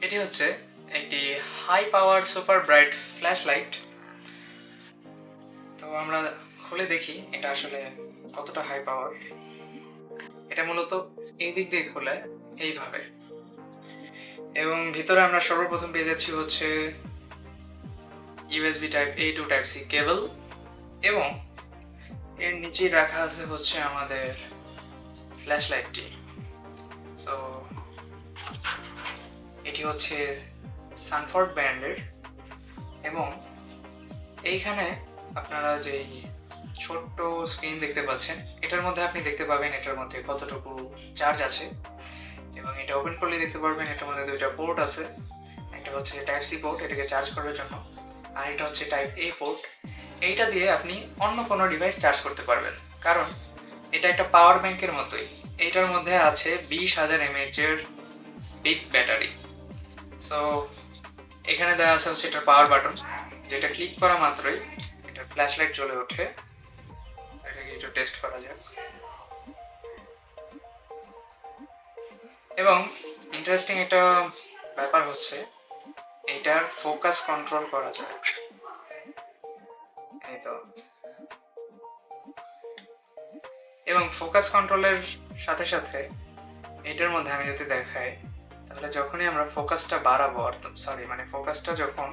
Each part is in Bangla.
এটি হচ্ছে একটি high power super bright flashlight. তো আমরা খুলে দেখি এটা আসলে কতটা হাই পাওয়ার। এটা মূলত এই দিক দিয়ে খোলে এইভাবে, এবং ভিতরে আমরা সর্বপ্রথম পেয়ে যাচ্ছি হচ্ছে USB type A to type C cable, এবং এর নিচেই রাখা আছে হচ্ছে আমাদের ফ্ল্যাশ লাইটটি। সো এটি হচ্ছে সানফোর্ড ব্র্যান্ডের, এবং এইখানে আপনারা যেই ছোট্ট স্ক্রিন দেখতে পাচ্ছেন, এটার মধ্যে আপনি দেখতে পাবেন এটার মধ্যে কতটুকু চার্জ আছে, এবং এটা ওপেন করলে দেখতে পারবেন এটার মধ্যে দুইটা পোর্ট আছে। একটা হচ্ছে টাইপ সি পোর্ট, এটাকে চার্জ করার জন্য, আর এটা হচ্ছে টাইপ এ পোর্ট। এইটা দিয়ে আপনি অন্য কোনো ডিভাইস চার্জ করতে পারবেন, কারণ এটা একটা পাওয়ার ব্যাংকের মতোই। এইটার মধ্যে আছে 20,000 mAh এর বিগ ব্যাটারি। সো এখানে দেওয়া আছে হচ্ছে এটার পাওয়ার বাটন, যেটা ক্লিক করা মাত্রই এটার ফ্ল্যাশ লাইট জ্বলে ওঠে। এটাকে একটু টেস্ট করা যাক। এবং ইন্টারেস্টিং একটা ব্যাপার হচ্ছে এটার ফোকাস কন্ট্রোল করা যায়। এই তো, এবং ফোকাস কন্ট্রোলের সাথে সাথে এটার মধ্যে আমি যদি দেখাই, তাহলে যখনই আমরা ফোকাসটা বাড়াবো, অর্থাৎ ফোকাসটা যখন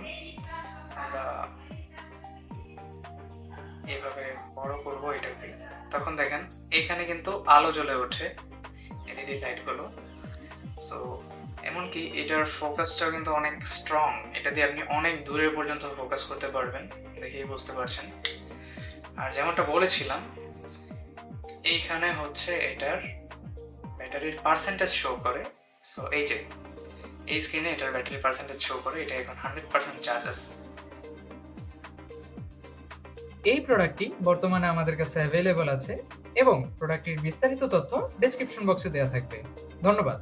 আমরা এইভাবে বড় করবো এটাকে, তখন দেখেন এখানে কিন্তু আলো জ্বলে ওঠে এলইডি লাইটগুলো। সো এমনকি এটার ফোকাসটাও কিন্তু অনেক স্ট্রং, এটা দিয়ে আপনি অনেক দূরে পর্যন্ত ফোকাস করতে পারবেন, দেখেই বুঝতে পারছেন। আর যেমনটা বলেছিলাম, এইখানে হচ্ছে এটার ব্যাটারির পার্সেন্টেজ শো করে। সো এই যে এই স্ক্রিনে এটার ব্যাটারি পার্সেন্টেজ শো করে, এটা এখন 100% চার্জ আছে। এই প্রোডাক্টটি বর্তমানে আমাদের কাছে অ্যাভেলেবল আছে, এবং প্রোডাক্টটির বিস্তারিত তথ্য ডেসক্রিপশন বক্সে দেওয়া থাকবে। ধন্যবাদ।